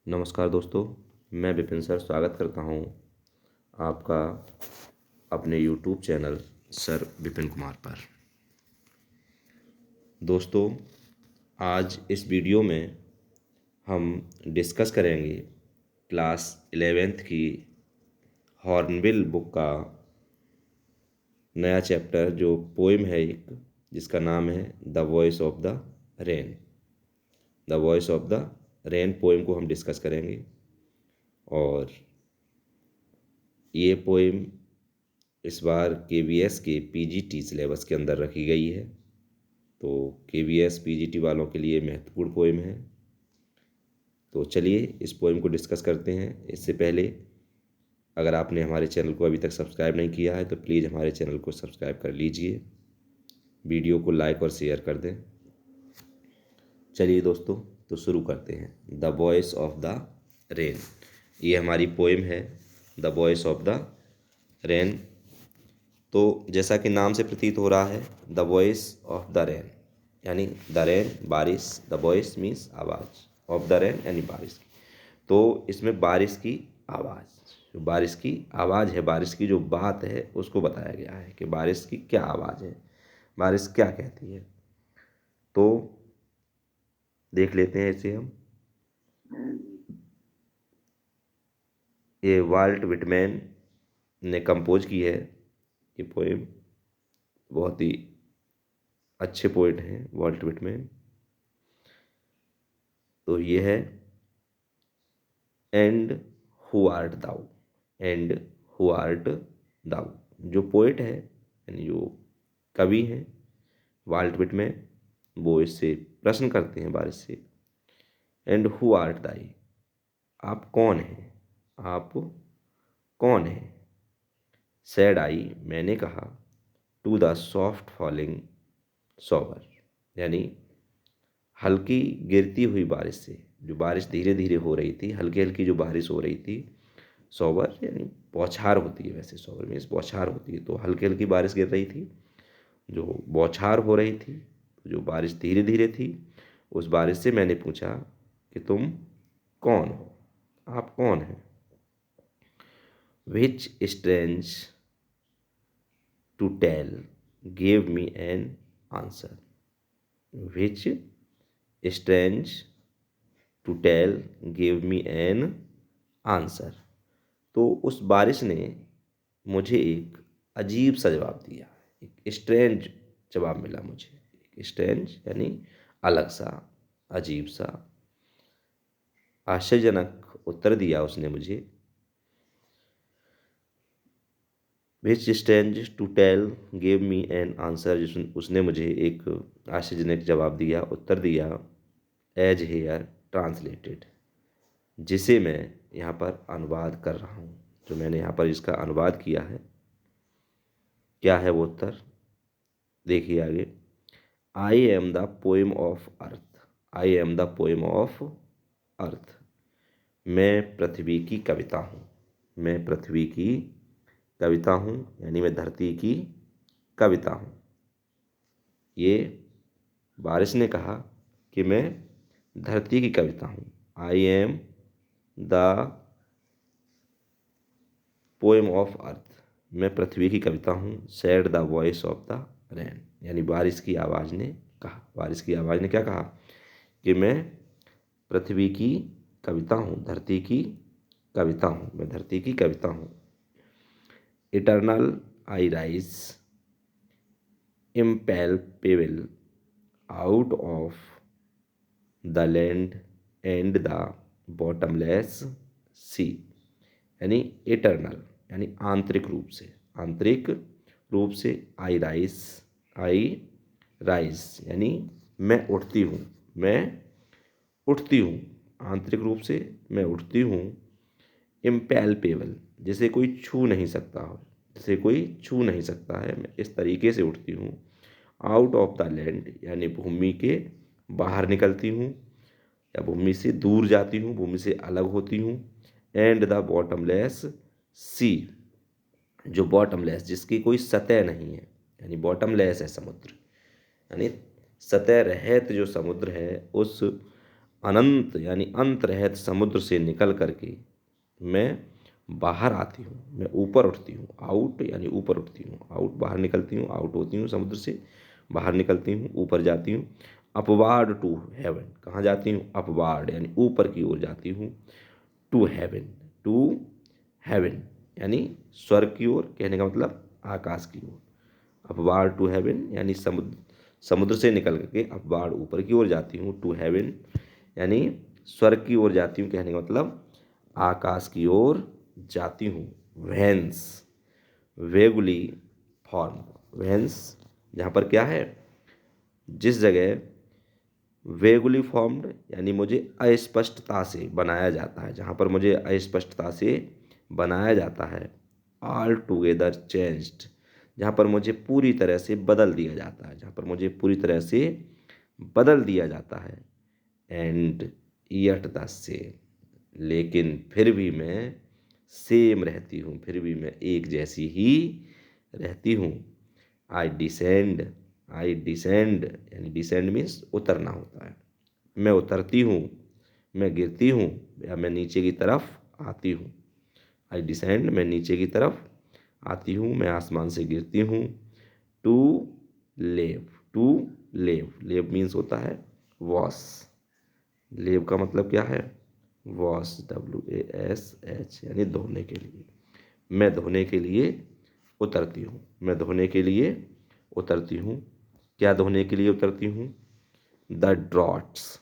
नमस्कार दोस्तों, मैं विपिन सर स्वागत करता हूं आपका अपने YouTube channel sir Vipin Kumar पर। दोस्तों, आज इस वीडियो में हम डिस्कस करेंगे क्लास 11th की हॉर्नबिल बुक का नया चैप्टर, जो पोएम है एक, जिसका नाम है the voice of the rain. The voice of the rain poem को हम डिस्कस करेंगे। और ये पोएम इस बार केवीएस के पीजीटी सिलेबस के अंदर रखी गई है, तो केवीएस पीजीटी वालों के लिए महत्वपूर्ण पोएम है। तो चलिए इस पोएम को डिस्कस करते हैं। इससे पहले अगर आपने हमारे चैनल को अभी तक सब्सक्राइब नहीं किया है तो प्लीज़ हमारे चैनल को सब्सक्राइब कर लीजिए, वीडियो को लाइक और शेयर कर दें। चलिए दोस्तों, तो शुरू करते हैं। The voice of the rain, ये हमारी पोएम है the voice of the rain. तो जैसा कि नाम से प्रतीत हो रहा है, the voice of the rain यानी द रेन बारिश, द वॉइस मीन्स आवाज़, ऑफ द रेन यानी बारिश की। तो इसमें बारिश की आवाज़, जो बारिश की आवाज़ है, बारिश की जो बात है उसको बताया गया है कि बारिश की क्या आवाज़ है, बारिश क्या कहती है। तो देख लेते हैं इसे हम। ये वाल्ट विटमैन ने कंपोज की है ये पोएम। बहुत ही अच्छे पोइट हैं वाल्ट विटमैन। तो ये है and who art thou, and who art thou. जो पोइट है यानी जो कवि हैं वाल्ट विटमैन, वो इससे प्रश्न करते हैं बारिश से, एंड हु आर्ट दाई, आप कौन हैं, आप कौन हैं। सैड आई, मैंने कहा, to the soft falling shower, यानी हल्की गिरती हुई बारिश से, जो बारिश धीरे धीरे हो रही थी, हल्की हल्की जो बारिश हो रही थी। शॉवर यानी बौछार होती है, वैसे शॉवर मीन्स बौछार होती है। तो हल्की हल्की बारिश गिर रही थी, जो बौछार हो रही थी, जो बारिश धीरे धीरे थी, उस बारिश से मैंने पूछा कि तुम कौन हो, आप कौन हैं। Which strange to tell gave me an answer, which strange to tell give me an answer. तो उस बारिश ने मुझे एक अजीब सा जवाब दिया, एक स्ट्रेंज जवाब मिला मुझे। एक स्ट्रेंज यानी अलग सा, अजीब सा, आश्चर्यजनक उत्तर दिया उसने मुझे। Which strange to tell give me an answer, उसने मुझे एक आश्चर्यजनक जवाब दिया, उत्तर दिया। एज हेयर ट्रांसलेटेड, जिसे मैं यहाँ पर अनुवाद कर रहा हूँ, जो मैंने यहाँ पर इसका अनुवाद किया है। क्या है वो उत्तर, देखिए आगे। I am the poem of earth, I am the poem of earth, मैं पृथ्वी की कविता हूँ, मैं पृथ्वी की कविता हूँ, यानी मैं धरती की कविता हूँ। ये बारिश ने कहा कि मैं धरती की कविता हूँ। I am the poem of earth, मैं पृथ्वी की कविता हूँ। Sad the voice of the rain, यानी बारिश की आवाज़ ने कहा, बारिश की आवाज़ ने क्या कहा कि मैं पृथ्वी की कविता हूँ, धरती की कविता हूँ, मैं धरती की कविता हूँ। Eternal I rise impalpable out of the land and the bottomless sea, यानी इटर्नल यानी आंतरिक रूप से, आंतरिक रूप से। आई राइज यानी मैं उठती हूँ, मैं उठती हूँ, आंतरिक रूप से मैं उठती हूँ। इम्पैल्पेबल, जिसे कोई छू नहीं सकता हो, जिसे कोई छू नहीं सकता है, मैं इस तरीके से उठती हूँ। आउट ऑफ द लैंड यानी भूमि के बाहर निकलती हूँ, या भूमि से दूर जाती हूँ, भूमि से अलग होती हूँ। एंड द बॉटमलेस सी, जो बॉटमलेस, जिसकी कोई सतह नहीं है, यानी बॉटमलेस है समुद्र, यानी सतह रहित जो समुद्र है, उस अनंत यानी अंत रहित समुद्र से निकल करके मैं बाहर आती हूँ, मैं ऊपर उठती हूँ। आउट यानी ऊपर उठती हूँ, आउट बाहर निकलती हूँ, आउट होती हूँ समुद्र से, बाहर निकलती हूँ, ऊपर जाती हूँ। अपवार्ड टू हेवन, कहाँ जाती हूँ? अपवार्ड यानी ऊपर की ओर जाती हूँ। टू हेवन, टू हेवन यानी स्वर्ग की ओर, कहने का मतलब आकाश की ओर। अपवार्ड टू हेवन यानी समुद्र से निकल करके अपवार्ड ऊपर की ओर जाती हूँ। टू हेवन यानी स्वर्ग की ओर जाती हूँ, कहने का मतलब आकाश की ओर जाती हूँ। वेंस वेगुली फॉर्म, वेंस जहाँ पर क्या है, जिस जगह वेगुली फॉर्म्ड यानी मुझे अस्पष्टता से बनाया जाता है, जहाँ पर मुझे अस्पष्टता से बनाया जाता है। ऑल टुगेदर चेंज्ड, जहाँ पर मुझे पूरी तरह से बदल दिया जाता है, जहाँ पर मुझे पूरी तरह से बदल दिया जाता है। एंड यट द सेम, लेकिन फिर भी मैं सेम रहती हूँ, फिर भी मैं एक जैसी ही रहती हूँ। आई डिसेंड यानी डिसेंड मीन्स उतरना होता है। मैं उतरती हूँ, मैं गिरती हूँ, या मैं नीचे की तरफ आती हूँ। आई डिसेंड मैं नीचे की तरफ आती हूँ, मैं आसमान से गिरती हूँ। टू लेव, टू लेव, लेव मीन्स होता है वॉश। लेव का मतलब क्या है? वॉश, WASH यानी धोने के लिए। मैं धोने के लिए उतरती हूँ, मैं धोने के लिए उतरती हूँ। क्या धोने के लिए उतरती हूँ? द ड्रॉट्स,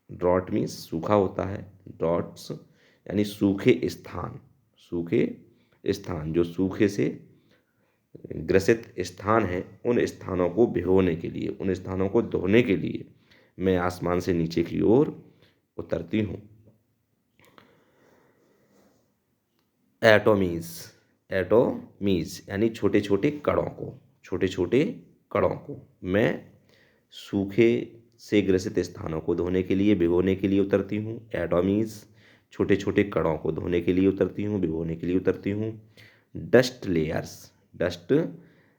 ड्रॉट मीन्स सूखा होता है। ड्रॉट्स यानी सूखे स्थान, सूखे स्थान, जो सूखे से ग्रसित स्थान है, उन स्थानों को भिगोने के लिए, उन स्थानों को धोने के लिए मैं आसमान से नीचे की ओर उतरती हूँ। एटोमीज, एटोमीज यानी छोटे छोटे कणों को, छोटे छोटे कणों को मैं सूखे से ग्रसित स्थानों को धोने के लिए, भिगोने के लिए उतरती हूँ। एटोमीज छोटे छोटे कणों को धोने के लिए उतरती हूँ, भिगोने के लिए उतरती हूँ। डस्ट लेयर्स, डस्ट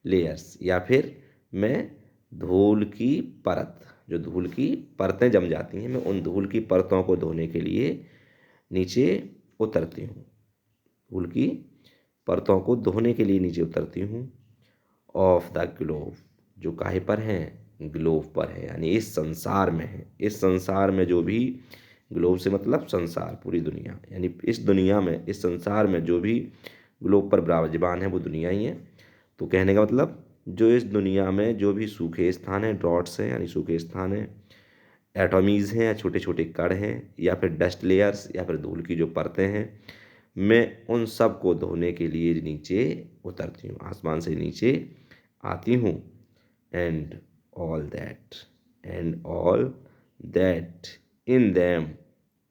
लेयर्स या फिर मैं धूल की परत, जो धूल की परतें जम जाती हैं, मैं उन धूल की परतों को धोने के लिए नीचे उतरती हूँ। धूल की परतों को धोने के लिए नीचे उतरती हूँ। ऑफ द ग्लोब, जो काहे पर हैं? ग्लोब पर है, यानी इस संसार में है। इस संसार में जो भी, ग्लोब से मतलब संसार, पूरी दुनिया, यानी इस दुनिया में, इस संसार में जो भी ग्लोब पर विराजमान है वो दुनिया ही है। तो कहने का मतलब जो इस दुनिया में जो भी सूखे स्थान हैं, ड्रॉट्स हैं यानी सूखे स्थान हैं, एटॉमीज़ हैं या छोटे छोटे कण हैं, या फिर डस्ट लेयर्स या फिर धूल की जो परतें हैं, मैं उन सब को धोने के लिए नीचे उतरती हूँ, आसमान से नीचे आती हूँ। And all that, and all that in them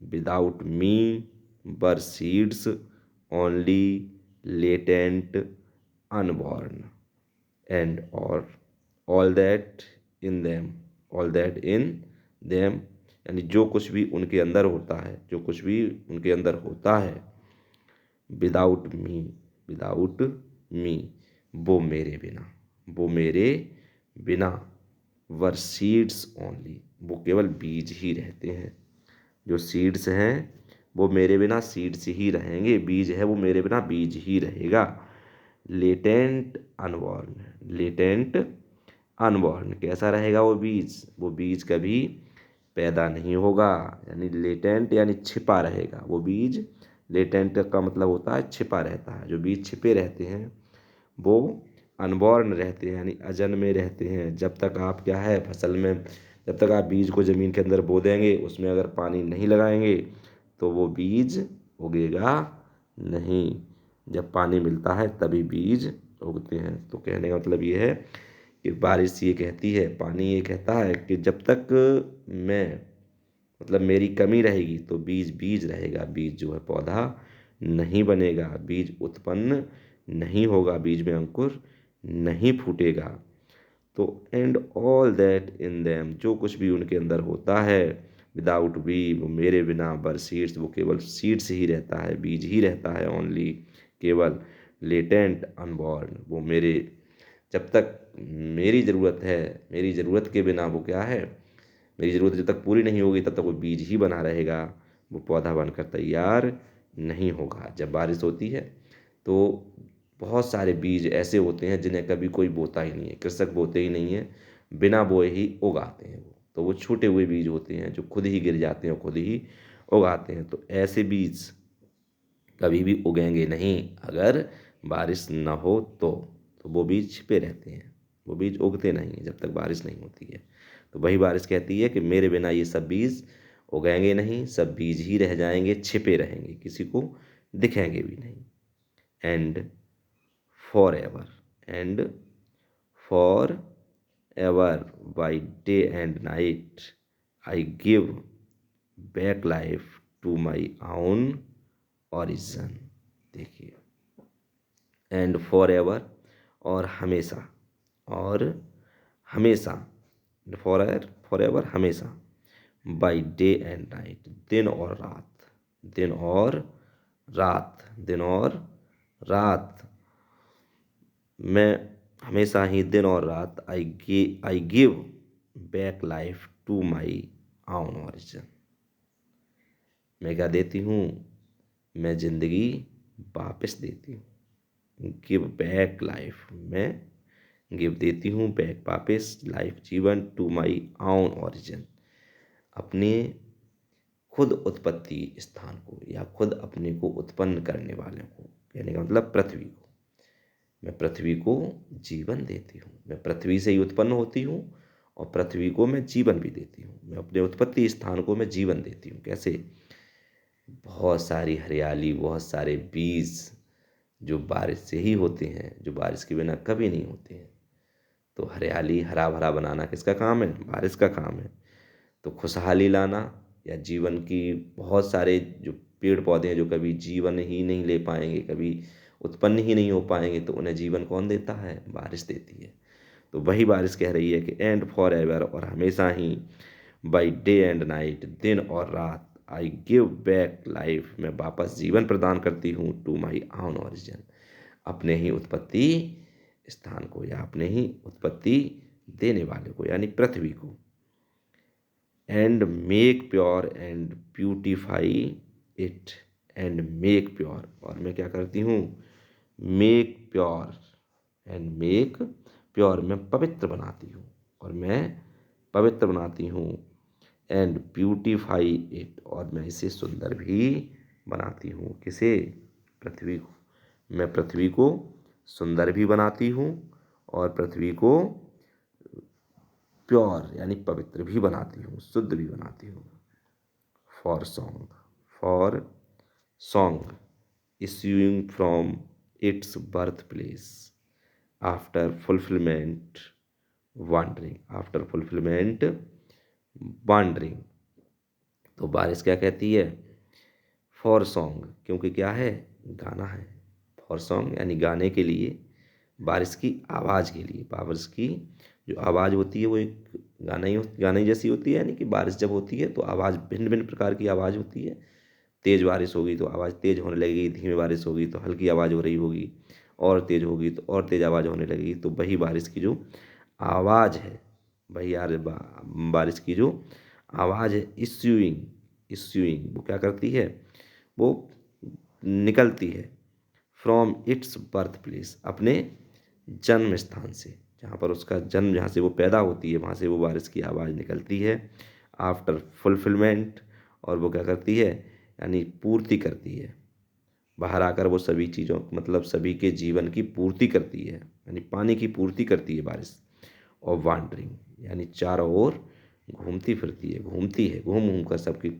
without me were seeds only latent unborn. And और all that in them, all that in them यानी जो कुछ भी उनके अंदर होता है, जो कुछ भी उनके अंदर होता है, विदाउट मी, विदाउट मी, वो मेरे बिना, वो मेरे बिना, वर सीड्स ओनली, वो केवल बीज ही रहते हैं। जो सीड्स हैं वो मेरे बिना सीड्स ही रहेंगे, बीज है वो मेरे बिना बीज ही रहेगा। लेटेंट अनबॉर्न, लेटेंट अनबॉर्न कैसा रहेगा वो बीज? वो बीज कभी पैदा नहीं होगा, यानी लेटेंट यानी छिपा रहेगा वो बीज। लेटेंट का मतलब होता है छिपा रहता है, जो बीज छिपे रहते हैं वो अनबॉर्न रहते हैं, यानी अजन्मे रहते हैं। जब तक आप क्या है फसल में, जब तक आप बीज को ज़मीन के अंदर बो देंगे, उसमें अगर पानी नहीं लगाएंगे तो वो बीज उगेगा नहीं। जब पानी मिलता है तभी बीज उगते हैं। तो कहने का मतलब ये है कि बारिश ये कहती है, पानी ये कहता है कि जब तक मैं, मतलब मेरी कमी रहेगी तो बीज बीज रहेगा, बीज जो है पौधा नहीं बनेगा, बीज उत्पन्न नहीं होगा, बीज में अंकुर नहीं फूटेगा। तो and all that in them, जो कुछ भी उनके अंदर होता है, विदाउट बी, वो मेरे बिना, बर सीड्स, वो केवल सीड्स ही रहता है, बीज ही रहता है ओनली, केवल। लेटेंट अनबॉर्न, वो जब तक मेरी ज़रूरत है, मेरी ज़रूरत के बिना वो क्या है? मेरी ज़रूरत जब तक पूरी नहीं होगी तब तक वो बीज ही बना रहेगा, वो पौधा बनकर तैयार नहीं होगा। जब बारिश होती है तो बहुत सारे बीज ऐसे होते हैं जिन्हें कभी कोई बोता ही नहीं है, कृषक बोते ही नहीं है, बिना बोए ही उगाते हैं वो। तो वो छूटे हुए बीज होते हैं जो खुद ही गिर जाते हैं और खुद ही उगाते हैं। तो ऐसे बीज कभी भी उगेंगे नहीं अगर बारिश न हो तो वो बीज छिपे रहते हैं, वो बीज उगते नहीं हैं जब तक बारिश नहीं होती है। तो वही बारिश कहती है कि मेरे बिना ये सब बीज उगेंगे नहीं, सब बीज ही रह जाएंगे, छिपे रहेंगे, किसी को दिखेंगे भी नहीं। And for ever, and for ever by day and night I give back life to my own origin. देखिए, एंड फॉर एवर, और हमेशा, और हमेशा, फॉर एवर हमेशा, बाई डे एंड नाइट, दिन और रात, दिन और रात, दिन और रात, मैं हमेशा ही दिन और रात I give back life to my own origin. मैं क्या देती हूँ, मैं जिंदगी वापस देती हूँ। गिव बैक लाइफ, मैं गिव देती हूँ, बैक वापस, लाइफ जीवन, टू माई ओन ओरिजिन, अपने खुद उत्पत्ति स्थान को, या खुद अपने को उत्पन्न करने वाले को, कहने का मतलब पृथ्वी को। मैं पृथ्वी को जीवन देती हूँ, मैं पृथ्वी से ही उत्पन्न होती हूँ और पृथ्वी को मैं जीवन भी देती हूँ। मैं अपने उत्पत्ति स्थान को मैं जीवन देती हूँ। कैसे? बहुत सारी हरियाली, बहुत सारे बीज जो बारिश से ही होते हैं, जो बारिश के बिना कभी नहीं होते हैं। तो हरियाली, हरा भरा बनाना किसका काम है? बारिश का काम है। तो खुशहाली लाना या जीवन की, बहुत सारे जो पेड़ पौधे हैं जो कभी जीवन ही नहीं ले पाएंगे, कभी उत्पन्न ही नहीं हो पाएंगे, तो उन्हें जीवन कौन देता है? बारिश देती है। तो वही बारिश कह रही है कि एंड फॉर एवर, और हमेशा ही, बाई डे एंड नाइट, दिन और रात, आई गिव बैक लाइफ, मैं वापस जीवन प्रदान करती हूँ, टू माई ओन ओरिजिन, अपने ही उत्पत्ति स्थान को, या अपने ही उत्पत्ति देने वाले को, यानी पृथ्वी को। And make pure and beautify it, and make pure, और मैं क्या करती हूँ? Make pure and make pure, मैं पवित्र बनाती हूँ, और मैं पवित्र बनाती हूँ, एंड ब्यूटिफाई इट, और मैं इसे सुंदर भी बनाती हूँ। किसे? पृथ्वी को। मैं पृथ्वी को सुंदर भी बनाती हूँ और पृथ्वी को प्योर यानी पवित्र भी बनाती हूँ, शुद्ध भी बनाती हूँ। For song issuing from its birthplace after fulfillment wandering। तो बारिश क्या कहती है? फॉर सॉन्ग, क्योंकि क्या है? गाना है। फॉर सॉन्ग यानी गाने के लिए, बारिश की आवाज़ के लिए। बारिश की जो आवाज़ होती है वो एक गाना ही जैसी होती है, यानी कि बारिश जब होती है तो आवाज़ भिन्न भिन्न प्रकार की आवाज़ होती है। तेज़ बारिश होगी तो आवाज़ तेज़ होने लगेगी, धीमी बारिश होगी तो हल्की आवाज़ हो रही होगी, और तेज़ होगी तो और तेज़ आवाज़ होने लगेगी। तो वही बारिश की जो आवाज़ है, वही बारिश की जो आवाज़ है, इश्यूइंग, वो क्या करती है? वो निकलती है फ्रॉम इट्स बर्थ प्लेस, अपने जन्म स्थान से, जहाँ पर उसका जन्म, जहाँ से वो पैदा होती है, वहाँ से वो बारिश की आवाज़ निकलती है। आफ्टर फुलफिलमेंट, और वो क्या करती है? यानी पूर्ति करती है। बाहर आकर वो सभी चीज़ों, मतलब सभी के जीवन की पूर्ति करती है, यानी पानी की पूर्ति करती है बारिश। और वांडरिंग यानी चारों ओर घूमती फिरती है, घूम घूम कर सबकी,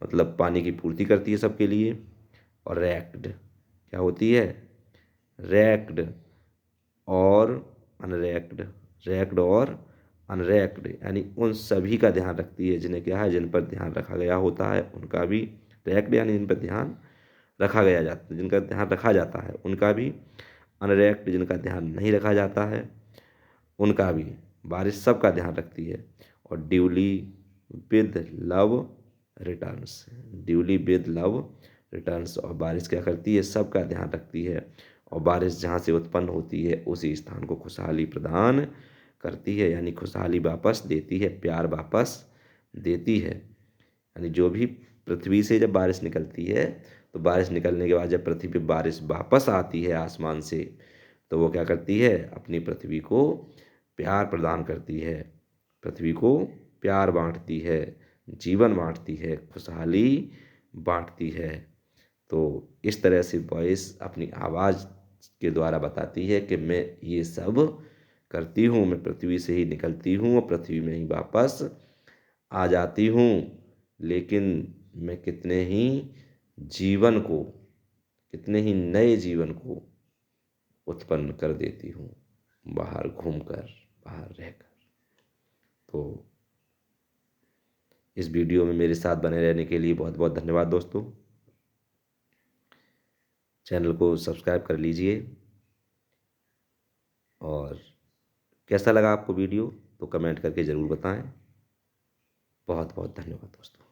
मतलब पानी की पूर्ति करती है सबके लिए। और रैक्ड क्या होती है? रैक्ड और अनरैक्ड, रैक्ड और अनरैक्ड, यानी उन सभी का ध्यान रखती है जिन्हें क्या है? जिन पर ध्यान रखा गया होता है उनका भी। रैक्ड यानी जिन पर ध्यान रखा गया जाता, जिनका ध्यान रखा जाता है उनका भी। अनरैक्ड जिनका ध्यान नहीं रखा जाता है उनका भी। बारिश सबका ध्यान रखती है। और duly with love returns, duly with love returns, और बारिश क्या करती है? सबका ध्यान रखती है, और बारिश जहाँ से उत्पन्न होती है उसी स्थान को खुशहाली प्रदान करती है, यानी खुशहाली वापस देती है, प्यार वापस देती है। यानी जो भी पृथ्वी से जब बारिश निकलती है, तो बारिश निकलने के बाद जब पृथ्वी पे बारिश वापस आती है आसमान से, तो वो क्या करती है, अपनी पृथ्वी को प्यार प्रदान करती है, पृथ्वी को प्यार बांटती है, जीवन बांटती है, खुशहाली बांटती है। तो इस तरह से वॉइस अपनी आवाज़ के द्वारा बताती है कि मैं ये सब करती हूँ, मैं पृथ्वी से ही निकलती हूँ और पृथ्वी में ही वापस आ जाती हूँ, लेकिन मैं कितने ही नए जीवन को उत्पन्न कर देती हूँ, बाहर घूमकर, बाहर रहकर। तो इस वीडियो में मेरे साथ बने रहने के लिए बहुत बहुत धन्यवाद दोस्तों। चैनल को सब्सक्राइब कर लीजिए, और कैसा लगा आपको वीडियो तो कमेंट करके ज़रूर बताएं। बहुत बहुत धन्यवाद दोस्तों।